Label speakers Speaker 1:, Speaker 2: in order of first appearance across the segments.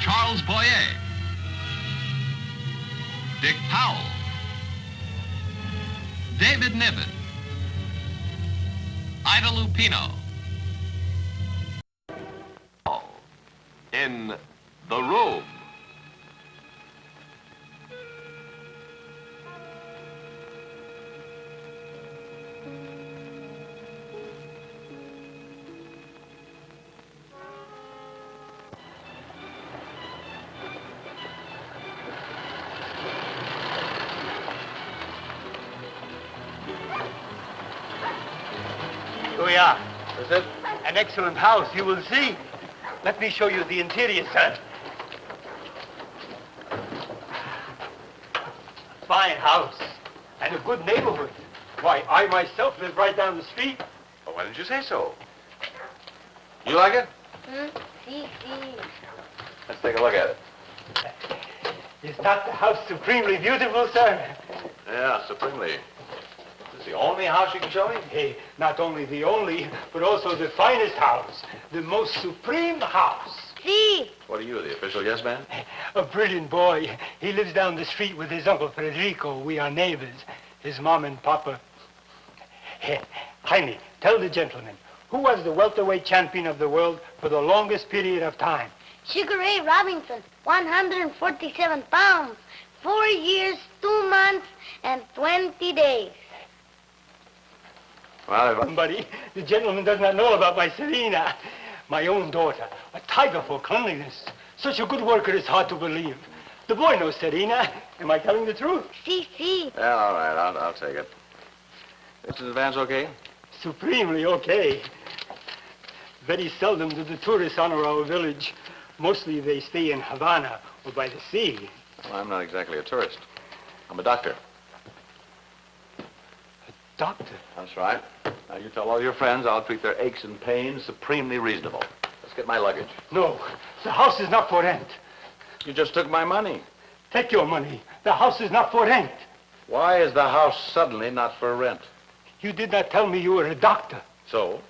Speaker 1: Charles Boyer, Dick Powell, David Niven, Ida Lupino. In The Room.
Speaker 2: Here we are. Is it? An excellent house, you will see. Let me show you the interior, sir. Fine house and a good neighborhood. Why, I myself live right down the street.
Speaker 3: Well, why didn't you say so? You like it?
Speaker 4: Si.
Speaker 3: Let's take a look at it.
Speaker 2: Is not the house supremely beautiful, sir?
Speaker 3: Yeah, supremely. Is this the only house you can show me?
Speaker 2: Hey, not only the only, but also the finest house. The most supreme house.
Speaker 4: Si.
Speaker 3: What are you, the official yes man?
Speaker 2: A brilliant boy. He lives down the street with his uncle Federico. We are neighbors. His mom and papa. Hey, Jaime, tell the gentleman, who was the welterweight champion of the world for the longest period of time?
Speaker 4: Sugar Ray Robinson, 147 pounds, 4 years, 2 months, and 20 days.
Speaker 3: Well,
Speaker 2: Buddy, the gentleman does not know about my Selena. My own daughter, a tiger for cleanliness. Such a good worker, it's hard to believe. The boy knows Selena. Am I telling the truth?
Speaker 4: Si.
Speaker 3: Yeah, all right, I'll take it. Is the advance okay?
Speaker 2: Supremely okay. Very seldom do the tourists honor our village. Mostly they stay in Havana or by the sea.
Speaker 3: Well, I'm not exactly a tourist. I'm a doctor.
Speaker 2: Doctor?
Speaker 3: That's right. Now, you tell all your friends I'll treat their aches and pains supremely reasonable. Let's get my luggage.
Speaker 2: No, the house is not for rent.
Speaker 3: You just took my money.
Speaker 2: Take your money. The house is not for rent.
Speaker 3: Why is the house suddenly not for rent?
Speaker 2: You did not tell me you were a doctor.
Speaker 3: So?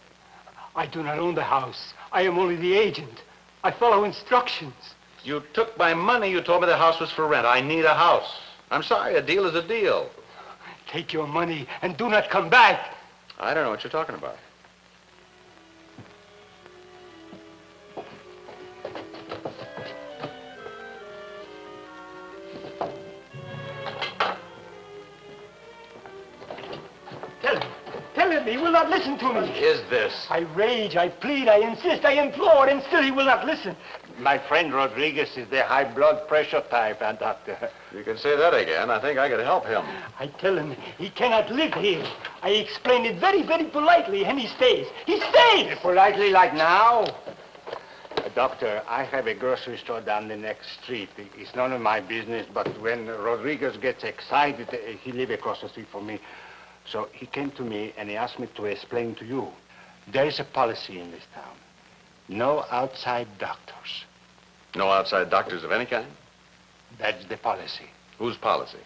Speaker 2: I do not own the house. I am only the agent. I follow instructions.
Speaker 3: You took my money. You told me the house was for rent. I need a house. I'm sorry, a deal is a deal.
Speaker 2: Take your money and do not come back.
Speaker 3: I don't know what you're talking about.
Speaker 2: Tell him he will not listen to me.
Speaker 3: What is this?
Speaker 2: I rage, I plead, I insist, I implore, and still he will not listen.
Speaker 5: My friend Rodriguez is the high blood pressure type, Doctor.
Speaker 3: You can say that again. I think I could help him.
Speaker 2: I tell him he cannot live here. I explain it very, very politely, and he stays. He stays!
Speaker 5: Politely like now? Doctor, I have a grocery store down the next street. It's none of my business, but when Rodriguez gets excited, he lives across the street from me. So he came to me and he asked me to explain to you. There is a policy in this town. No outside doctors.
Speaker 3: No outside doctors of any kind?
Speaker 5: That's the policy.
Speaker 3: Whose policy?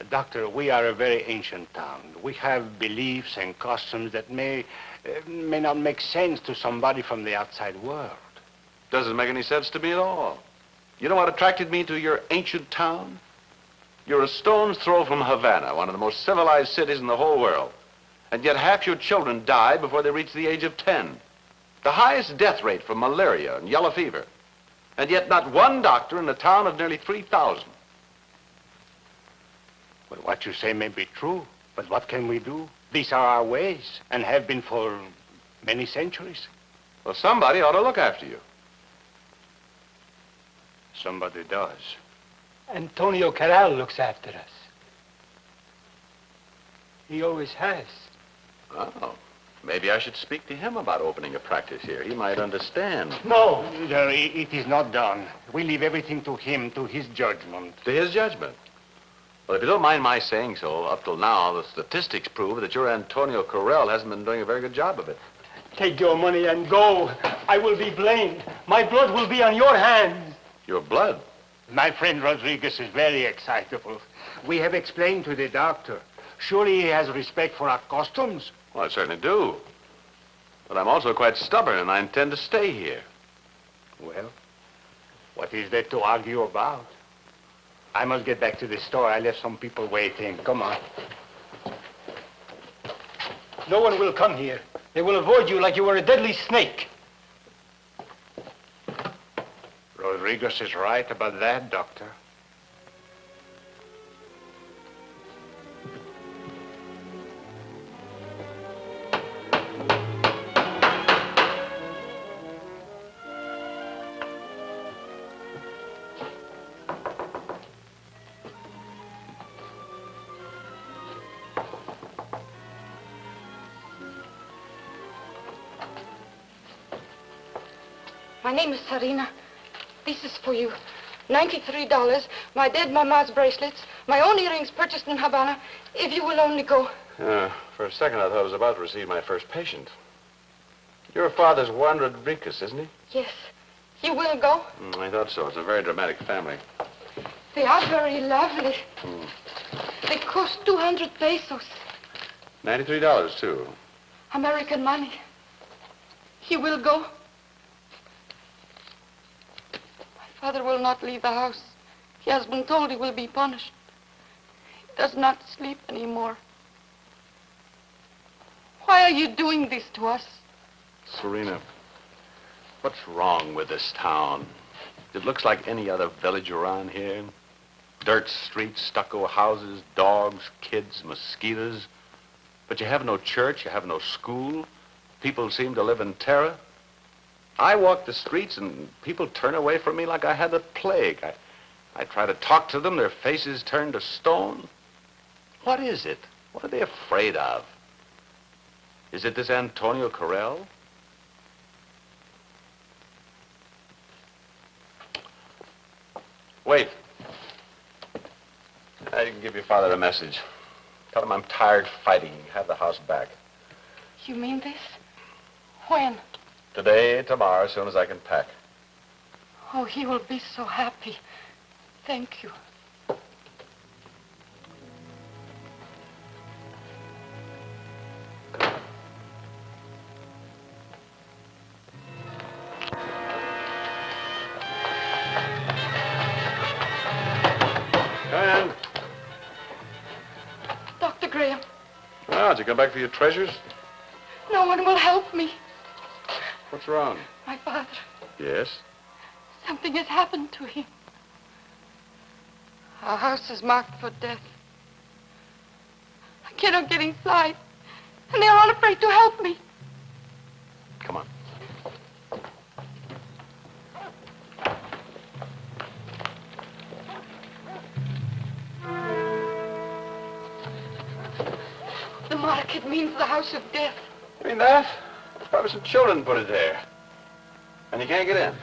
Speaker 5: Doctor, we are a very ancient town. We have beliefs and customs that may not make sense to somebody from the outside world.
Speaker 3: Doesn't make any sense to me at all. You know what attracted me to your ancient town? You're a stone's throw from Havana, one of the most civilized cities in the whole world. And yet half your children die before they reach the age of 10. The highest death rate from malaria and yellow fever. And yet not one doctor in a town of nearly 3,000.
Speaker 5: Well, what you say may be true, but what can we do? These are our ways, and have been for many centuries.
Speaker 3: Well, somebody ought to look after you.
Speaker 5: Somebody does.
Speaker 2: Antonio Corral looks after us. He always has.
Speaker 3: Oh, maybe I should speak to him about opening a practice here. He might understand.
Speaker 2: No.
Speaker 5: No, it is not done. We leave everything to him, to his judgment.
Speaker 3: To his judgment. Well, if you don't mind my saying so, up till now, the statistics prove that your Antonio Corral hasn't been doing a very good job of it.
Speaker 2: Take your money and go. I will be blamed. My blood will be on your hands.
Speaker 3: Your blood?
Speaker 5: My friend Rodriguez is very excitable. We have explained to the doctor. Surely he has respect for our customs.
Speaker 3: Well, I certainly do. But I'm also quite stubborn, and I intend to stay here.
Speaker 5: Well, What is there to argue about? I must get back to the store. I left some people waiting. Come on.
Speaker 2: No one will come here. They will avoid you like you were a deadly snake.
Speaker 5: Rodriguez is right about that, Doctor.
Speaker 6: My name is Sarina. This is for you. $93. My dead mama's bracelets. My own earrings purchased in Havana. If you will only go.
Speaker 3: For a second, I thought I was about to receive my first patient. Your father's Juan Rodriguez, isn't he?
Speaker 6: Yes. You will go?
Speaker 3: I thought so. It's a very dramatic family.
Speaker 6: They are very lovely. They cost 200 pesos.
Speaker 3: $93, too.
Speaker 6: American money. He will go. Father will not leave the house. He has been told he will be punished. He does not sleep anymore. Why are you doing this to us?
Speaker 3: Serena, what's wrong with this town? It looks like any other village around here. Dirt streets, stucco houses, dogs, kids, mosquitoes. But you have no church, you have no school. People seem to live in terror. I walk the streets and people turn away from me like I had the plague. I try to talk to them, their faces turn to stone. What is it? What are they afraid of? Is it this Antonio Carrel? Wait. I can give your father a message. Tell him I'm tired fighting. Have the house back.
Speaker 6: You mean this? When?
Speaker 3: Today, tomorrow, as soon as I can pack.
Speaker 6: Oh, he will be so happy. Thank you.
Speaker 3: Come in.
Speaker 6: Dr. Graham.
Speaker 3: Oh, did you come back for your treasures?
Speaker 6: No one will help me.
Speaker 3: What's wrong?
Speaker 6: My father.
Speaker 3: Yes?
Speaker 6: Something has happened to him. Our house is marked for death. I cannot get inside. And they are all afraid to help me.
Speaker 3: Come on.
Speaker 6: The market means the house of death.
Speaker 3: You mean that? Probably some children put it there. And you can't get in.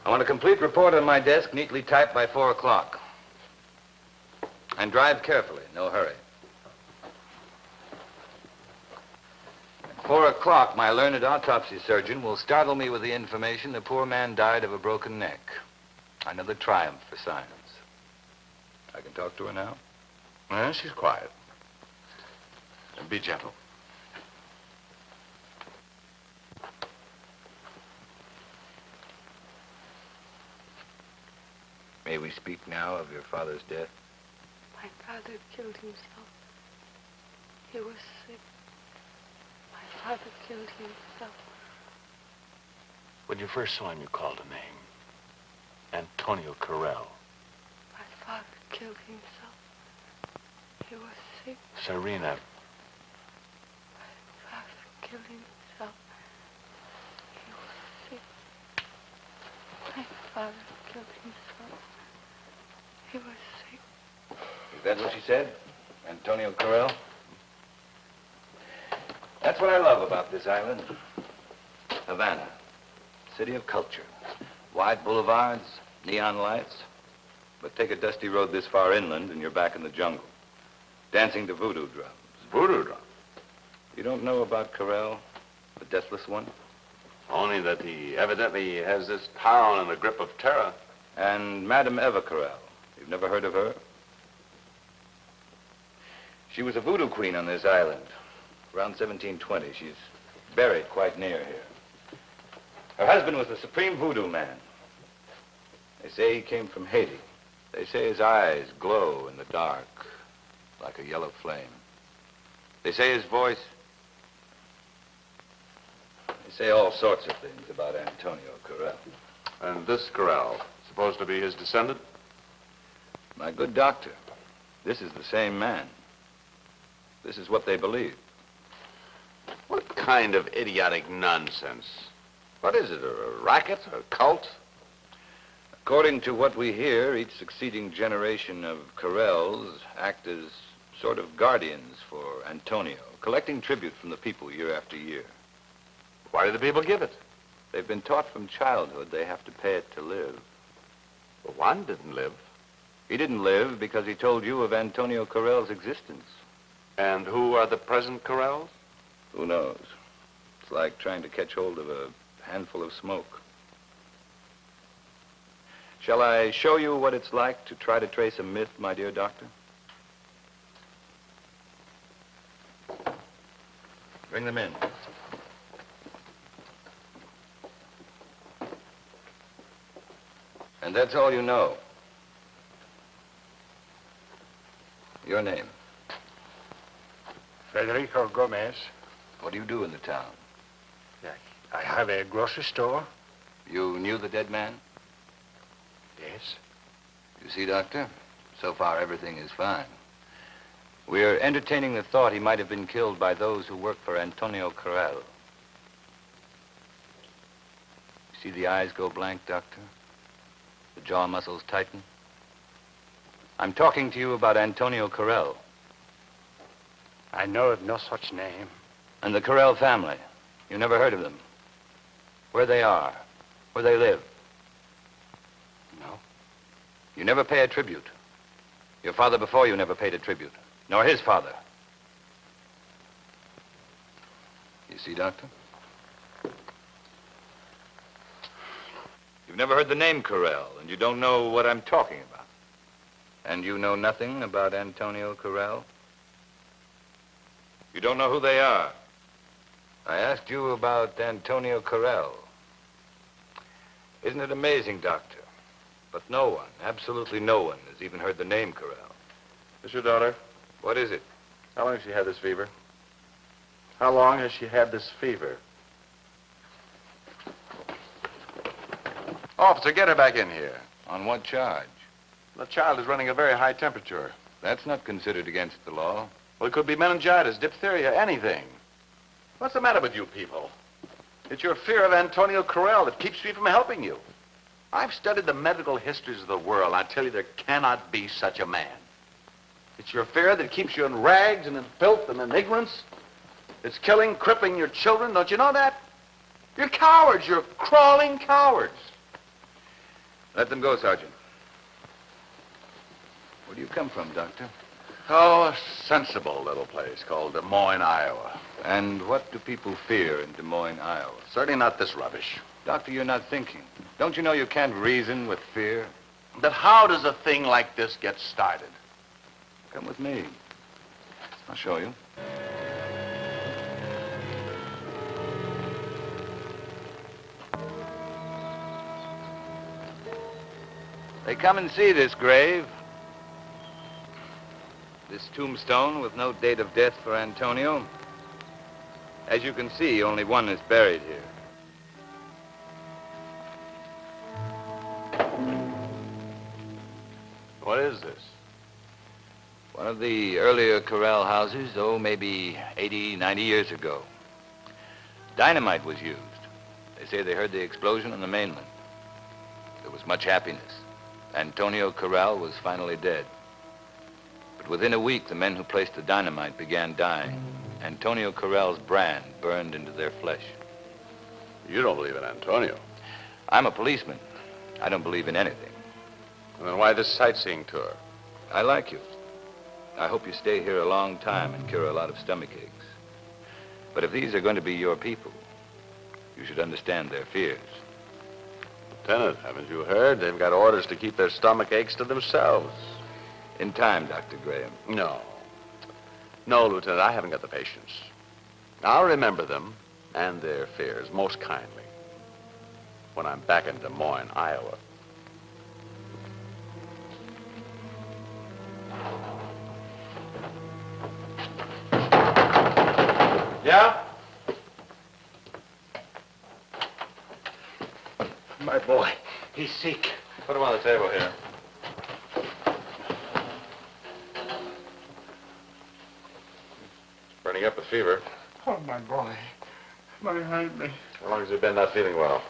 Speaker 7: I want a complete report on my desk, neatly typed by 4 o'clock. And drive carefully, no hurry. At 4 o'clock, my learned autopsy surgeon will startle me with the information the poor man died of a broken neck. Another triumph for science. I can talk to her now?
Speaker 3: Well, she's quiet. And be gentle.
Speaker 7: May we speak now of your father's death?
Speaker 6: My father killed himself. He was sick. My father killed himself.
Speaker 3: When you first saw him, you called a name. Antonio Carrel.
Speaker 6: My father killed himself. He was sick.
Speaker 3: Serena.
Speaker 6: My father killed himself. He was sick. My father killed himself. He was sick.
Speaker 7: Is that what she said? Antonio Carrel? That's what I love about this island. Havana, city of culture. Wide boulevards, neon lights. But take a dusty road this far inland and you're back in the jungle. Dancing to voodoo drums.
Speaker 3: Voodoo drum.
Speaker 7: You don't know about Carrel? The deathless one?
Speaker 3: Only that he evidently has this town in the grip of terror.
Speaker 7: And Madame Eva Corral. You've never heard of her? She was a voodoo queen on this island. Around 1720. She's buried quite near here. Her husband was the supreme voodoo man. They say he came from Haiti. They say his eyes glow in the dark like a yellow flame. They say his voice... They say all sorts of things about Antonio Corral.
Speaker 3: And this Corral, supposed to be his descendant?
Speaker 7: My good doctor, this is the same man. This is what they believe.
Speaker 3: What kind of idiotic nonsense? What is it, a racket, a cult?
Speaker 7: According to what we hear, each succeeding generation of Corrals act as sort of guardians for Antonio, collecting tribute from the people year after year.
Speaker 3: Why do the people give it?
Speaker 7: They've been taught from childhood they have to pay it to live.
Speaker 3: Well, Juan didn't live.
Speaker 7: He didn't live because he told you of Antonio Corral's existence.
Speaker 3: And who are the present Corrals?
Speaker 7: Who knows? It's like trying to catch hold of a handful of smoke. Shall I show you what it's like to try to trace a myth, my dear doctor? Bring them in. And that's all you know. Your name?
Speaker 5: Federico Gomez.
Speaker 7: What do you do in the town?
Speaker 5: I have a grocery store.
Speaker 7: You knew the dead man?
Speaker 5: Yes.
Speaker 7: You see, Doctor, so far everything is fine. We are entertaining the thought he might have been killed by those who work for Antonio Corral. See the eyes go blank, Doctor? The jaw muscles tighten? I'm talking to you about Antonio Corral.
Speaker 5: I know of no such name.
Speaker 7: And the Corral family. You never heard of them? Where they are, where they live.
Speaker 5: No.
Speaker 7: You never pay a tribute. Your father before you never paid a tribute, nor his father. You see, Doctor? You've never heard the name Corral, and you don't know what I'm talking about. And you know nothing about Antonio Corral? You don't know who they are. I asked you about Antonio Corral. Isn't it amazing, Doctor? But no one, absolutely no one, has even heard the name Corral.
Speaker 3: Is your daughter?
Speaker 7: What is it?
Speaker 3: How long has she had this fever? How long has she had this fever? Officer, get her back in here.
Speaker 7: On what charge?
Speaker 3: The child is running a very high temperature.
Speaker 7: That's not considered against the law.
Speaker 3: Well, it could be meningitis, diphtheria, anything. What's the matter with you people? It's your fear of Antonio Corral that keeps me from helping you. I've studied the medical histories of the world. I tell you, there cannot be such a man. It's your fear that keeps you in rags and in filth and in ignorance. It's killing, crippling your children. Don't you know that? You're cowards. You're crawling cowards.
Speaker 7: Let them go, Sergeant. Where do you come from, Doctor?
Speaker 3: Oh, a sensible little place called Des Moines, Iowa.
Speaker 7: And what do people fear in Des Moines, Iowa?
Speaker 3: Certainly not this rubbish.
Speaker 7: Doctor, you're not thinking. Don't you know you can't reason with fear?
Speaker 3: But how does a thing like this get started?
Speaker 7: Come with me. I'll show you. They come and see this grave. This tombstone with no date of death for Antonio. As you can see, only one is buried here.
Speaker 3: What is this?
Speaker 7: One of the earlier corral houses, oh, maybe 80, 90 years ago. Dynamite was used. They say they heard the explosion on the mainland. There was much happiness. Antonio Corral was finally dead. But within a week, the men who placed the dynamite began dying. Antonio Corral's brand burned into their flesh.
Speaker 3: You don't believe in Antonio.
Speaker 7: I'm a policeman. I don't believe in anything.
Speaker 3: And then why this sightseeing tour?
Speaker 7: I like you. I hope you stay here a long time and cure a lot of stomach aches. But if these are going to be your people, You should understand their fears.
Speaker 3: Lieutenant, haven't you heard? They've got orders to keep their stomach aches to themselves.
Speaker 7: In time, Dr. Graham.
Speaker 3: No. No, Lieutenant, I haven't got the patience. I'll remember them and their fears most kindly when I'm back in Des Moines, Iowa. Yeah?
Speaker 5: My boy, he's sick.
Speaker 3: Put him on the table here. Burning up with fever.
Speaker 5: Oh, my boy. My me.
Speaker 3: How long has he been not feeling well?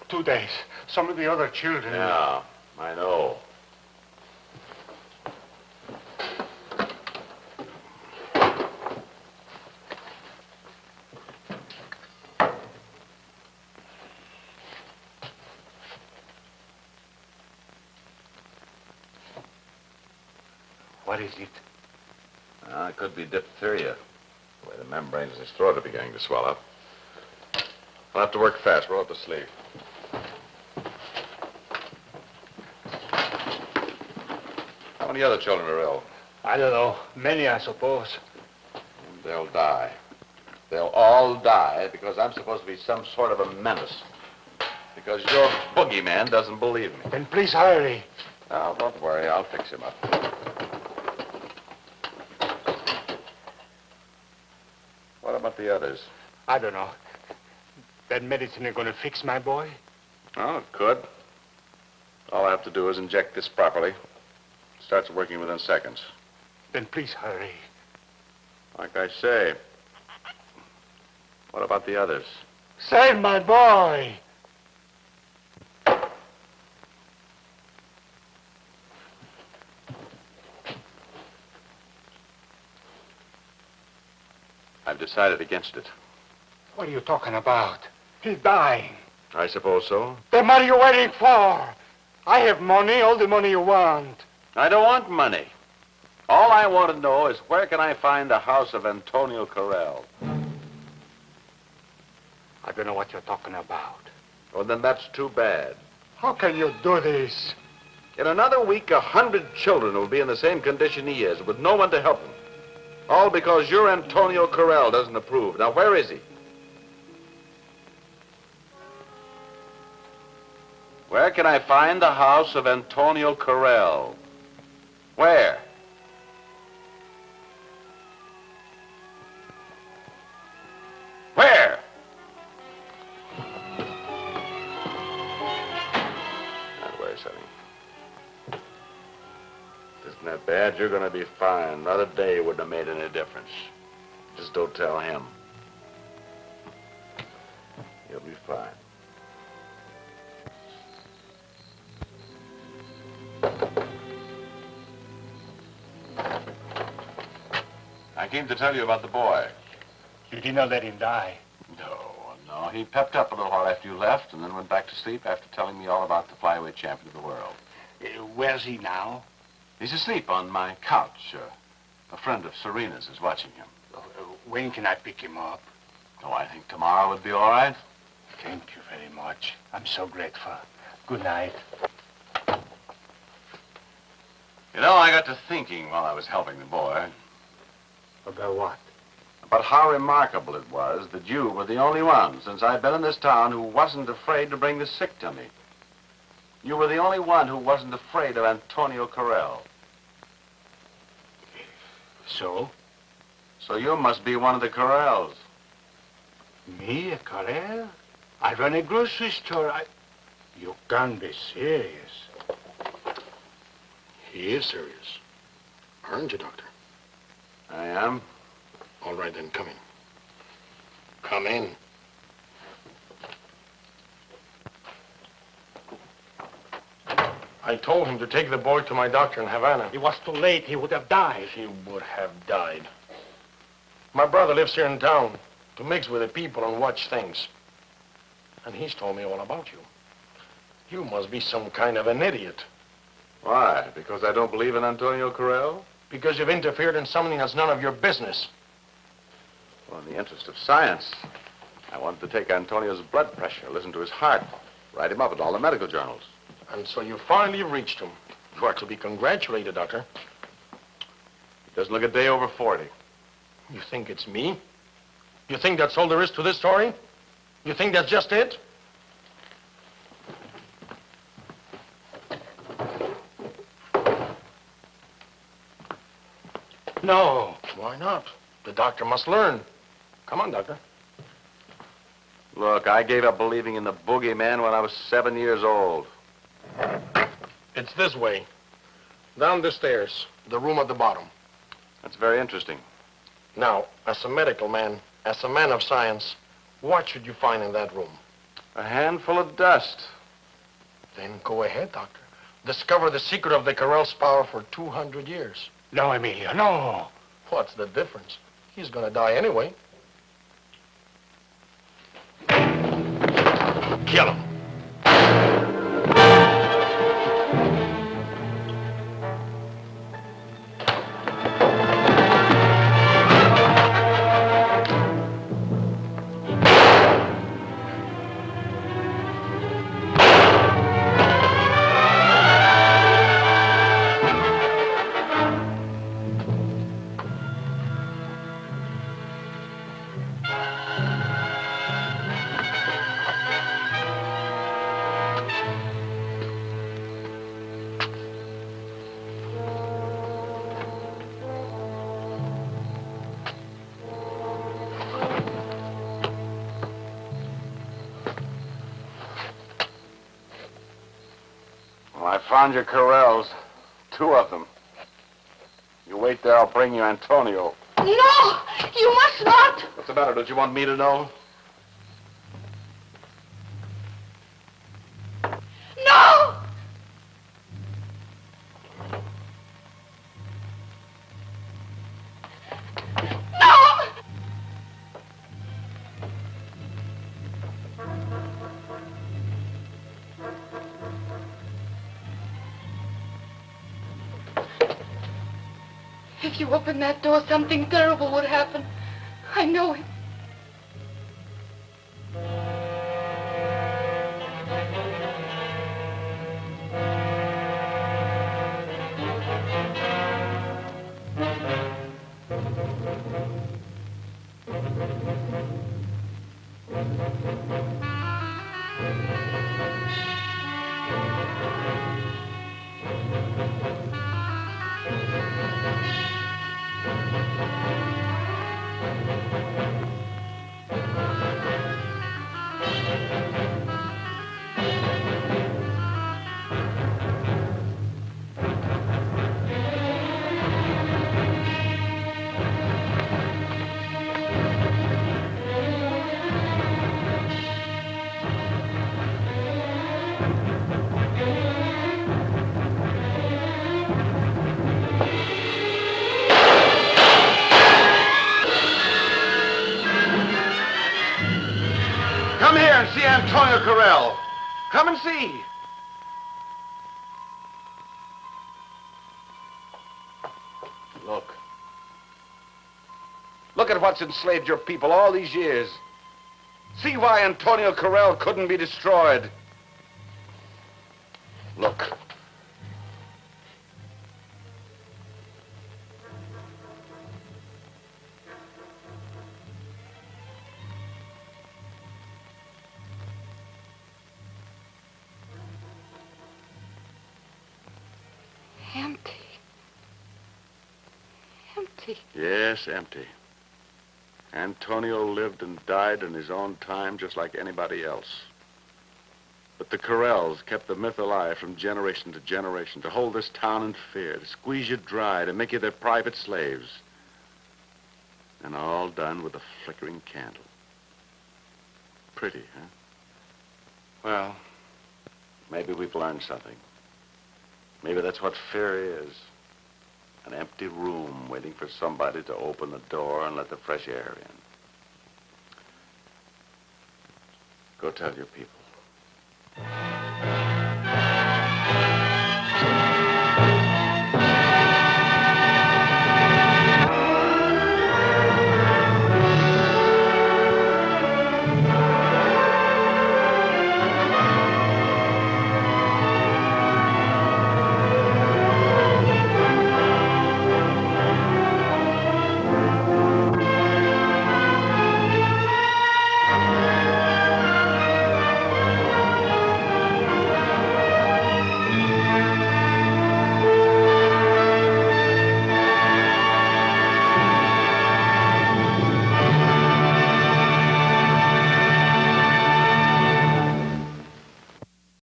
Speaker 5: 2 days. Some of the other children.
Speaker 3: Yeah, I know.
Speaker 5: What is it?
Speaker 3: It could be diphtheria. The way the membranes in his throat are beginning to swell up. We'll have to work fast. Roll up the sleeve. How many other children are ill?
Speaker 5: I don't know. Many, I suppose.
Speaker 3: They'll die. They'll all die because I'm supposed to be some sort of a menace. Because your boogeyman doesn't believe me.
Speaker 5: Then please hurry.
Speaker 3: Oh, don't worry. I'll fix him up. What about the others?
Speaker 5: I don't know. That medicine ain't gonna fix my boy?
Speaker 3: Oh, it could. All I have to do is inject this properly. It starts working within seconds.
Speaker 5: Then please hurry.
Speaker 3: Like I say. What about the others?
Speaker 5: Save my boy!
Speaker 3: I've decided against it.
Speaker 5: What are you talking about? He's dying.
Speaker 3: I suppose so.
Speaker 5: Then what are you waiting for? I have money, all the money you want.
Speaker 3: I don't want money. All I want to know is where can I find the house of Antonio Corral?
Speaker 5: I don't know what you're talking about.
Speaker 3: Well, then that's too bad.
Speaker 5: How can you do this?
Speaker 3: In another week, 100 children will be in the same condition he is, with no one to help them. All because your Antonio Corral doesn't approve. Now, where is he? Where can I find the house of Antonio Corral? Where? Where? Now, where's honey? Isn't that bad? You're going to be fine. Another day wouldn't have made any difference. Just don't tell him. You'll be fine. I came to tell you about the boy.
Speaker 5: You did not let him die.
Speaker 3: No. He pepped up a little while after you left and then went back to sleep after telling me all about the flyweight champion of the world.
Speaker 5: Where's he now?
Speaker 3: He's asleep on my couch. A friend of Serena's is watching him.
Speaker 5: When can I pick him up?
Speaker 3: Oh, I think tomorrow would be all right.
Speaker 5: Thank you very much. I'm so grateful. Good night.
Speaker 3: You know, I got to thinking while I was helping the boy.
Speaker 5: About what?
Speaker 3: About how remarkable it was that you were the only one since I've been in this town who wasn't afraid to bring the sick to me. You were the only one who wasn't afraid of Antonio Corral.
Speaker 5: So?
Speaker 3: So you must be one of the Corrals.
Speaker 5: Me, a Corral? I run a grocery store. You can't be serious.
Speaker 8: He is serious. Aren't you, Doctor?
Speaker 3: I am.
Speaker 8: All right, then, come in. Come in. I told him to take the boy to my doctor in Havana.
Speaker 5: It was too late. He would have died.
Speaker 8: He would have died. My brother lives here in town to mix with the people and watch things. And he's told me all about you. You must be some kind of an idiot.
Speaker 3: Why? Because I don't believe in Antonio Corral?
Speaker 8: Because you've interfered in something that's none of your business.
Speaker 3: Well, in the interest of science. I wanted to take Antonio's blood pressure, listen to his heart, write him up in all the medical journals.
Speaker 8: And so you finally reached him. You are to be congratulated, Doctor.
Speaker 3: He doesn't look a day over 40.
Speaker 8: You think it's me? You think that's all there is to this story? You think that's just it?
Speaker 2: No.
Speaker 8: Why not? The doctor must learn. Come on, Doctor.
Speaker 3: Look, I gave up believing in the boogeyman when I was 7 years old.
Speaker 8: It's this way. Down the stairs, the room at the bottom.
Speaker 3: That's very interesting.
Speaker 8: Now, as a medical man, as a man of science, what should you find in that room?
Speaker 3: A handful of dust.
Speaker 8: Then go ahead, Doctor. Discover the secret of the Carell's power for 200 years.
Speaker 2: No, Emilio, no.
Speaker 8: What's the difference? He's gonna die anyway. Kill him.
Speaker 3: I found your Carells. 2 of them. You wait there, I'll bring you Antonio.
Speaker 6: No! You must not!
Speaker 3: What's the matter? Don't you want me to know?
Speaker 6: No! No! If you open that door, something terrible would happen. I know it.
Speaker 3: Come here and see Antonio Carell. Come and see. Look. Look at what's enslaved your people all these years. See why Antonio Carell couldn't be destroyed. Look.
Speaker 6: Empty. Empty.
Speaker 3: Yes, empty. Antonio lived and died in his own time just like anybody else. But the Carells kept the myth alive from generation to generation, to hold this town in fear, to squeeze you dry, to make you their private slaves. And all done with a flickering candle. Pretty, huh? Well, maybe we've learned something. Maybe that's what fear is. An empty room waiting for somebody to open the door and let the fresh air in. Go tell your people.